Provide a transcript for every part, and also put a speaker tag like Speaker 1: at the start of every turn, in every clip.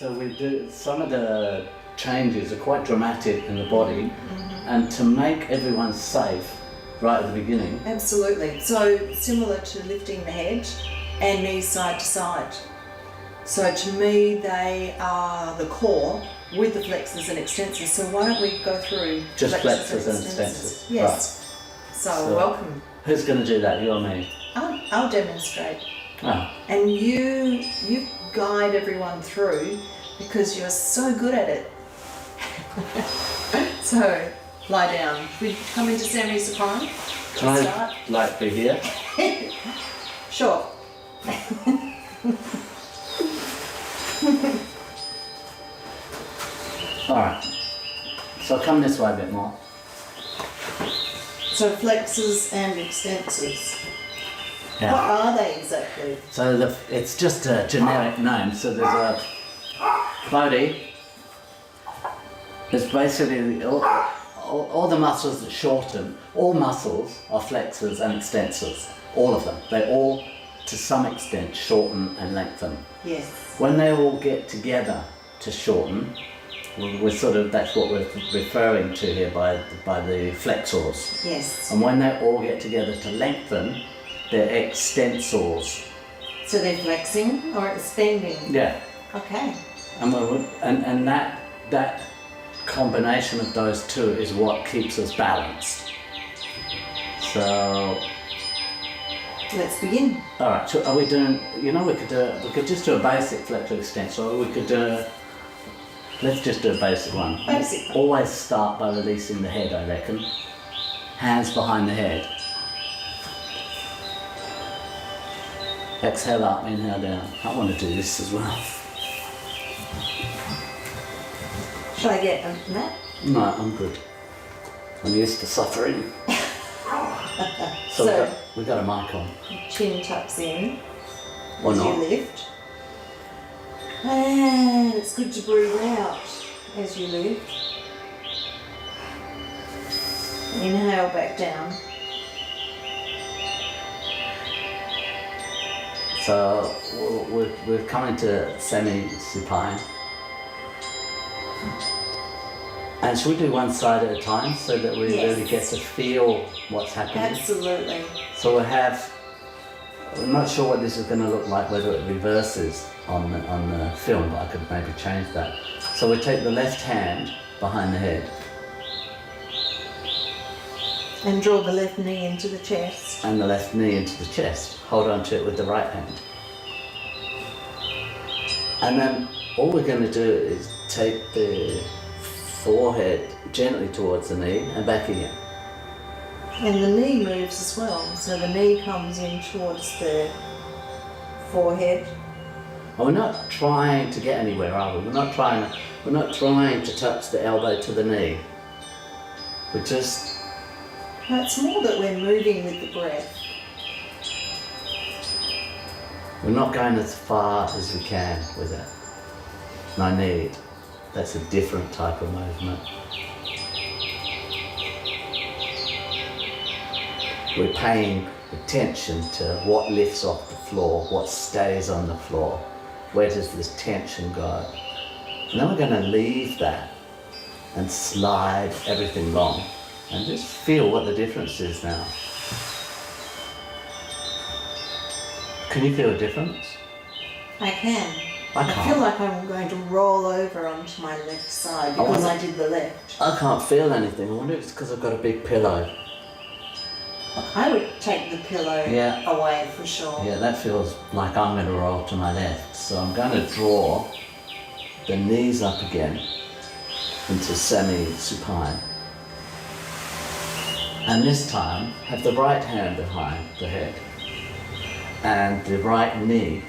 Speaker 1: So we do, some of the changes are quite dramatic in the body, and to make everyone safe right at the beginning.
Speaker 2: Absolutely. So similar to lifting the head and knees side to side. So to me, they are the core with the flexors and extensors. So why don't we go through
Speaker 1: Just flexors and extensors.
Speaker 2: Yes. Right. So welcome.
Speaker 1: Who's going to do that? You or me?
Speaker 2: I'll demonstrate.
Speaker 1: Oh.
Speaker 2: And you guide everyone through because you're so good at it. So lie down. We come into semi-supine.
Speaker 1: Can I like be here?
Speaker 2: Sure.
Speaker 1: Alright. So come this way a bit more.
Speaker 2: So flexors and extensors.
Speaker 1: Yeah.
Speaker 2: What are they exactly?
Speaker 1: So it's just a generic name. So there's a body. It's basically all the muscles that shorten. All muscles are flexors and extensors. All of them. They all, to some extent, shorten and lengthen.
Speaker 2: Yes.
Speaker 1: When they all get together to shorten, that's what we're referring to here by the flexors.
Speaker 2: Yes.
Speaker 1: And when they all get together to lengthen, they're extensors.
Speaker 2: So they're flexing or extending?
Speaker 1: Yeah.
Speaker 2: Okay.
Speaker 1: And that combination of those two is what keeps us balanced. So
Speaker 2: let's begin.
Speaker 1: All right. So are we doing? We could just do a basic flexor extensor. Or we could do. Let's just do a basic one.
Speaker 2: Basic.
Speaker 1: Always start by releasing the head, I reckon. Hands behind the head. Exhale up, inhale down. I want to do this as well.
Speaker 2: Shall I get a mat?
Speaker 1: No, I'm good. I'm used to suffering.
Speaker 2: So
Speaker 1: we've got a mic on.
Speaker 2: Chin tucks in
Speaker 1: Or
Speaker 2: as
Speaker 1: not.
Speaker 2: you lift. And it's good to breathe out as you lift. Inhale back down.
Speaker 1: So we've come into semi-supine. And should we do one side at a time so that we really get to feel what's happening?
Speaker 2: Absolutely.
Speaker 1: So I'm not sure what this is going to look like, whether it reverses on the film, but I could maybe change that. So we take the left hand behind the head.
Speaker 2: And draw the left knee into the chest.
Speaker 1: And the left knee into the chest. Hold on to it with the right hand. And then all we're going to do is take the forehead gently towards the knee and back again.
Speaker 2: And the knee moves as well. So the knee comes in towards the forehead.
Speaker 1: And we're not trying to get anywhere, are we? We're not trying to touch the elbow to the knee. We're just...
Speaker 2: No, it's more that we're moving with the breath.
Speaker 1: We're not going as far as we can with it. No need. That's a different type of movement. We're paying attention to what lifts off the floor, what stays on the floor. Where does this tension go? And then we're going to leave that and slide everything long and just feel what the difference is now. Can you feel a difference?
Speaker 2: I can.
Speaker 1: I can't.
Speaker 2: I feel like I'm going to roll over onto my left side because I did the left.
Speaker 1: I can't feel anything. I wonder if it's because I've got a big pillow.
Speaker 2: I would take the pillow away for sure.
Speaker 1: Yeah, that feels like I'm going to roll to my left. So I'm going to draw the knees up again into semi-supine. And this time, have the right hand behind the head and the right knee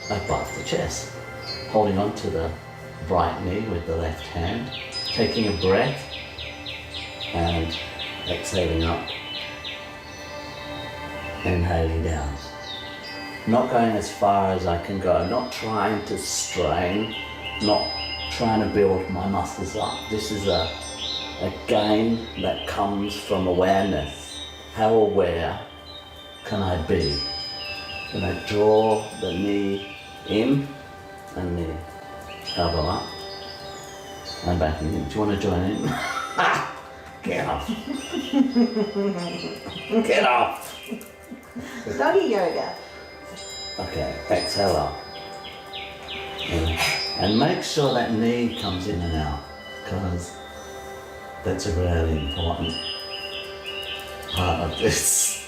Speaker 1: above the chest. Holding on to the right knee with the left hand, taking a breath and exhaling up. Inhaling down. Not going as far as I can go, not trying to strain, not trying to build my muscles up. This is a game that comes from awareness. How aware can I be? Can I draw the knee in and knee elbow up, and back in. Do you want to join in? Get off. Get off.
Speaker 2: Doggy yoga.
Speaker 1: Okay, exhale up. And make sure that knee comes in and out, because that's a really important part of this.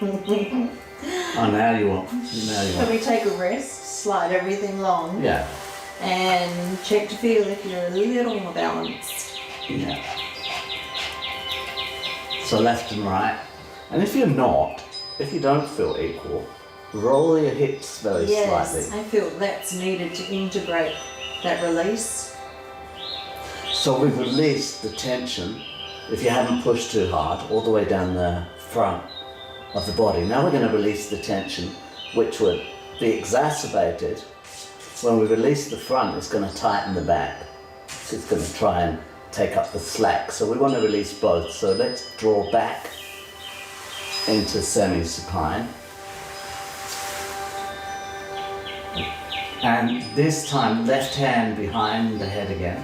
Speaker 1: Oh, now you want.
Speaker 2: Can we take a rest, slide everything long,
Speaker 1: Yeah.
Speaker 2: and check to feel if you're a little more balanced.
Speaker 1: Yeah. So left and right. And if you're not, if you don't feel equal, roll your hips very
Speaker 2: Yes,
Speaker 1: slightly.
Speaker 2: I feel that's needed to integrate that release.
Speaker 1: So we've released the tension, if you haven't pushed too hard, all the way down the front of the body. Now we're going to release the tension, which would be exacerbated when we release the front. It's going to tighten the back. So it's going to try and take up the slack. So we want to release both. So let's draw back into semi-supine. And this time, left hand behind the head again.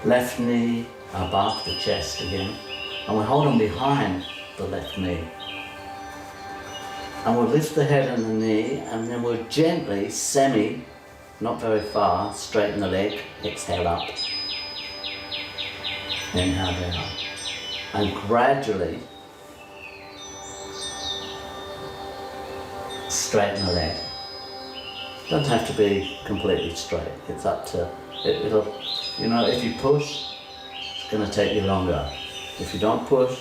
Speaker 1: Left knee above the chest again. And we hold them behind the left knee. And we'll lift the head and the knee, and then we'll gently, not very far, straighten the leg, exhale up. Inhale down. And gradually straighten the leg. Doesn't have to be completely straight. It's up to, it'll, you know, if you push, it's going to take you longer. If you don't push,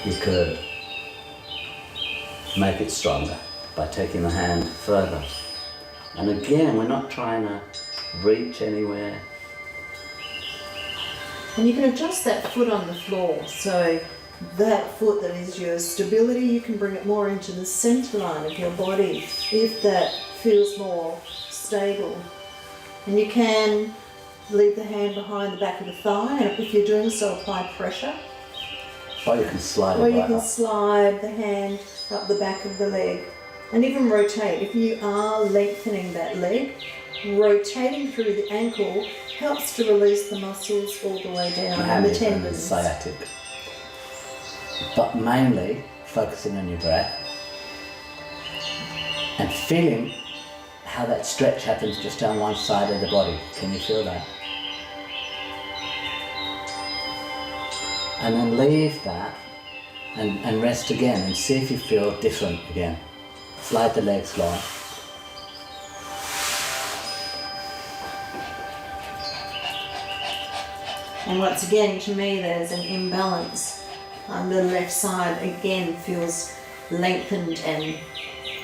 Speaker 1: you could make it stronger by taking the hand further. And again, we're not trying to reach anywhere.
Speaker 2: And you can adjust that foot on the floor. So that foot that is your stability, you can bring it more into the center line of your body if that feels more stable. And you can leave the hand behind the back of the thigh, and if you're doing so, apply pressure.
Speaker 1: Or you can slide
Speaker 2: Or
Speaker 1: it
Speaker 2: you
Speaker 1: right
Speaker 2: can
Speaker 1: up.
Speaker 2: slide the hand up the back of the leg. And even rotate. If you are lengthening that leg, rotating through the ankle helps to release the muscles all the way down and the tendons.
Speaker 1: Sciatic. But mainly focusing on your breath and feeling how that stretch happens just down one side of the body. Can you feel that? And then leave that and rest again and see if you feel different again. Slide the legs long.
Speaker 2: And once again, to me, there's an imbalance. The left side again feels lengthened and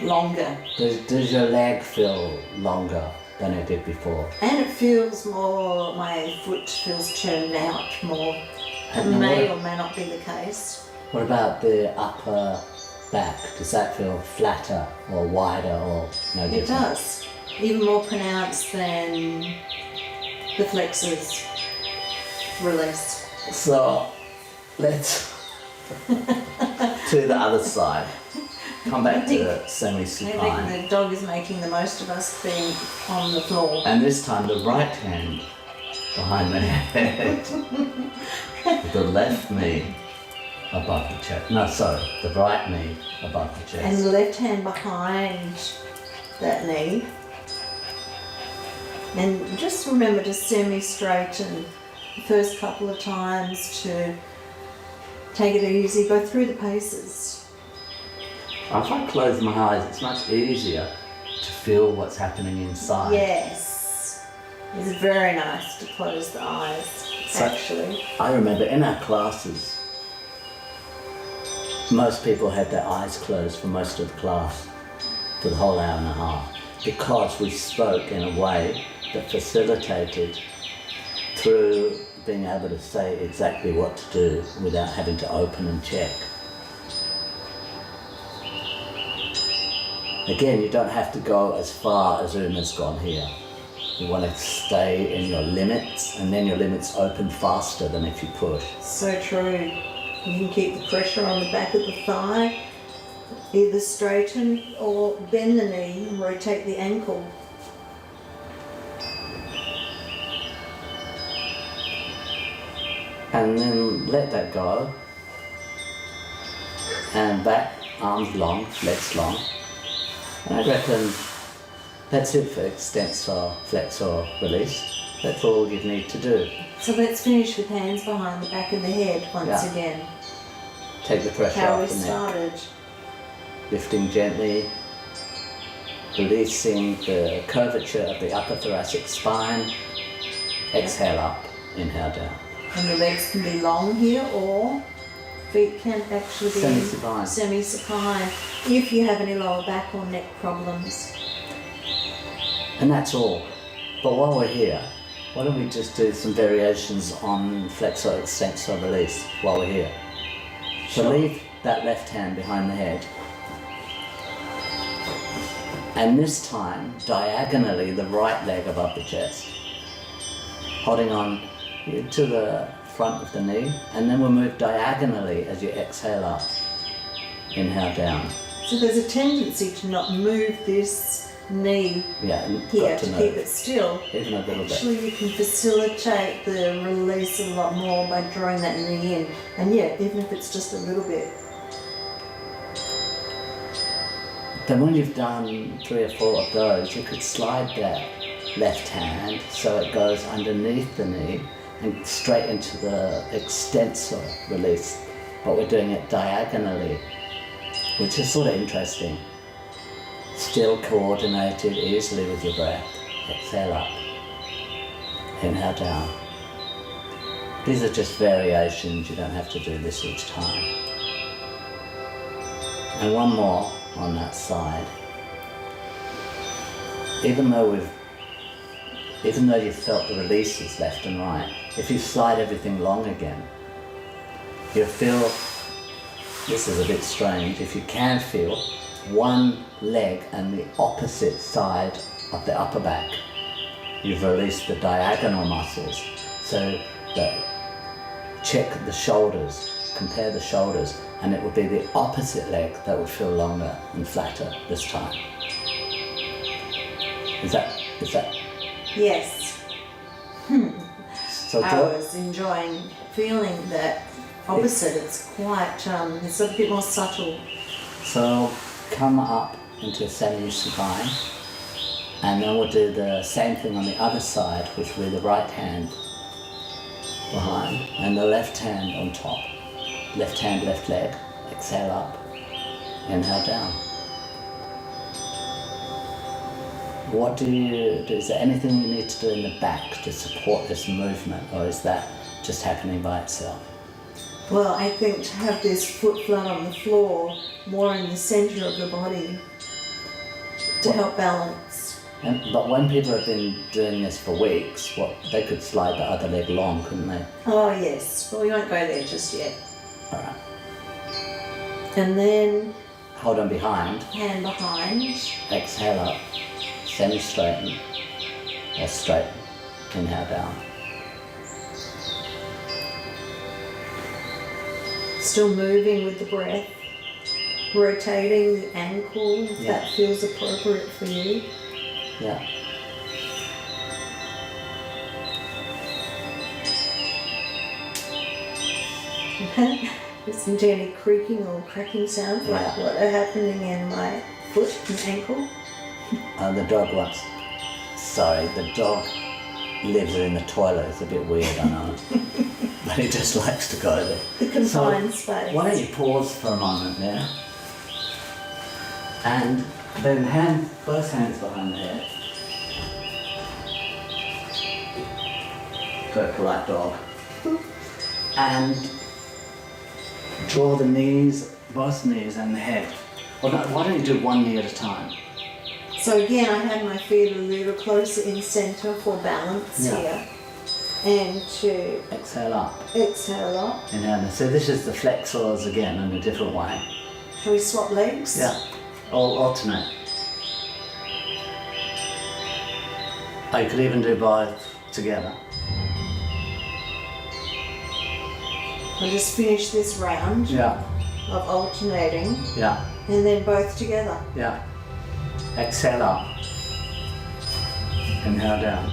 Speaker 2: longer.
Speaker 1: Does your leg feel longer than it did before?
Speaker 2: And it feels more, my foot feels turned out more. It
Speaker 1: And
Speaker 2: may
Speaker 1: what-
Speaker 2: or may not be the case.
Speaker 1: What about the upper back? Does that feel flatter or wider or no different?
Speaker 2: It does. Even more pronounced than the flexors release.
Speaker 1: So let's to the other side. Come back to
Speaker 2: I
Speaker 1: semi-supine.
Speaker 2: think the dog is making the most of us being on the floor.
Speaker 1: And this time the right hand behind the head. With the left knee above the chest. No, sorry, the right knee above the chest.
Speaker 2: And the left hand behind that knee. And just remember to semi-straighten the first couple of times, to take it easy, go through the paces.
Speaker 1: If I close my eyes, it's much easier to feel what's happening inside.
Speaker 2: Yes. It's very nice to close the eyes,
Speaker 1: So-
Speaker 2: actually.
Speaker 1: I remember in our classes, most people had their eyes closed for most of the class, for the whole hour and a half, because we spoke in a way that facilitated through being able to say exactly what to do without having to open and check. Again, you don't have to go as far as Uma's gone here. You want to stay in your limits, and then your limits open faster than if you push.
Speaker 2: So true. You can keep the pressure on the back of the thigh, either straighten or bend the knee and rotate the ankle
Speaker 1: And then let that go. And back, arms long, legs long. And I reckon that's it for extensor, flexor, release. That's all you need to do.
Speaker 2: So let's finish with hands behind the back of the head once again.
Speaker 1: Take the pressure
Speaker 2: How we
Speaker 1: off the neck.
Speaker 2: started.
Speaker 1: Lifting gently, releasing the curvature of the upper thoracic spine. Exhale up, inhale down.
Speaker 2: And the legs can be long here, or feet can actually be
Speaker 1: Semi-supine.
Speaker 2: semi-supine if you have any lower back or neck problems.
Speaker 1: And that's all. But while we're here, why don't we just do some variations on flexor extensor release while we're here. So
Speaker 2: Sure.
Speaker 1: leave that left hand behind the head. And this time, diagonally, the right leg above the chest. Holding on to the front of the knee, and then we'll move diagonally as you exhale up. Inhale down.
Speaker 2: So there's a tendency to not move this knee
Speaker 1: Yeah, and
Speaker 2: here
Speaker 1: got
Speaker 2: to
Speaker 1: to
Speaker 2: keep
Speaker 1: move.
Speaker 2: it still.
Speaker 1: Even a little bit.
Speaker 2: Actually, you can facilitate the release a lot more by drawing that knee in. And yeah, even if it's just a little bit.
Speaker 1: Then when you've done 3 or 4 of those, you could slide that left hand so it goes underneath the knee and straight into the extensor release. But we're doing it diagonally, which is sort of interesting. Still coordinated easily with your breath. Exhale up. Inhale down. These are just variations, you don't have to do this each time. And one more on that side. Even though you've felt the releases left and right, if you slide everything long again, you'll feel, this is a bit strange, if you can feel one leg and the opposite side of the upper back, you've released the diagonal muscles. So check the shoulders, compare the shoulders, and it would be the opposite leg that would feel longer and flatter this time. Is that?
Speaker 2: Yes.
Speaker 1: So
Speaker 2: I was enjoying feeling that opposite. It's quite, it's a bit more subtle.
Speaker 1: So come up into semi-supine, and then we'll do the same thing on the other side, which will be the right hand behind and the left hand on top. Left hand, left leg. Exhale up. Inhale down. What do you do? Is there anything you need to do in the back to support this movement, or is that just happening by itself?
Speaker 2: Well, I think to have this foot flat on the floor, more in the centre of the body, to help balance.
Speaker 1: But when people have been doing this for weeks, they could slide the other leg long, couldn't they?
Speaker 2: Oh yes, well we won't go there just yet.
Speaker 1: Alright.
Speaker 2: And then
Speaker 1: Hold on behind.
Speaker 2: hand behind.
Speaker 1: Exhale up. Semi-straighten. Or straighten. Inhale down.
Speaker 2: Still moving with the breath. Rotating the ankle if that feels appropriate for you.
Speaker 1: Yeah.
Speaker 2: Listen to any creaking or cracking sounds like what are happening in my foot and ankle.
Speaker 1: The dog lives in the toilet. It's a bit weird, I know. But he just likes to go there.
Speaker 2: The confined space.
Speaker 1: Why don't you pause for a moment there? And then both hands behind the head. Go polite dog. And draw the knees, both knees and the head. Well, no, why don't you do one knee at a time?
Speaker 2: So again, I have my feet a little closer in centre for balance here. And to
Speaker 1: Exhale up.
Speaker 2: exhale up.
Speaker 1: Inhale. So this is the flexors again in a different way.
Speaker 2: Shall we swap legs?
Speaker 1: Yeah. Alternate. You could even do both together.
Speaker 2: I'll just finish this round
Speaker 1: Yeah.
Speaker 2: of alternating
Speaker 1: Yeah.
Speaker 2: and then both together.
Speaker 1: Yeah. Exhale up. Inhale down.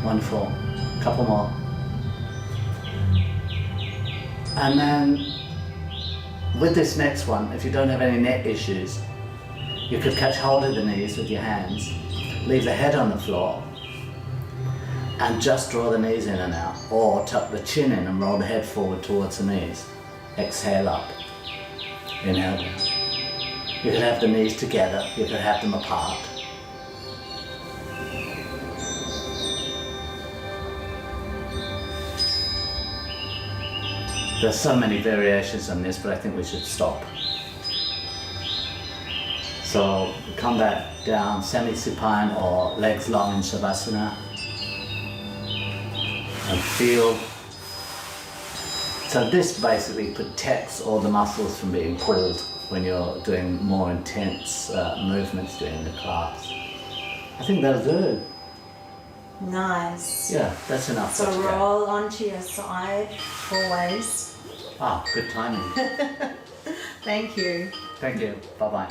Speaker 1: Wonderful. Couple more. And then with this next one, if you don't have any neck issues, you could catch hold of the knees with your hands, leave the head on the floor, and just draw the knees in and out, or tuck the chin in and roll the head forward towards the knees. Exhale up, inhale down. You could have the knees together, you could have them apart. There's so many variations on this, but I think we should stop. So come back down, semi-supine or legs long in Shavasana. And feel. So this basically protects all the muscles from being pulled when you're doing more intense movements during the class. I think that'll do.
Speaker 2: Nice.
Speaker 1: Yeah, that's enough.
Speaker 2: So
Speaker 1: That's okay.
Speaker 2: roll onto your side always.
Speaker 1: Ah, good timing.
Speaker 2: Thank you.
Speaker 1: Thank you. Bye-bye.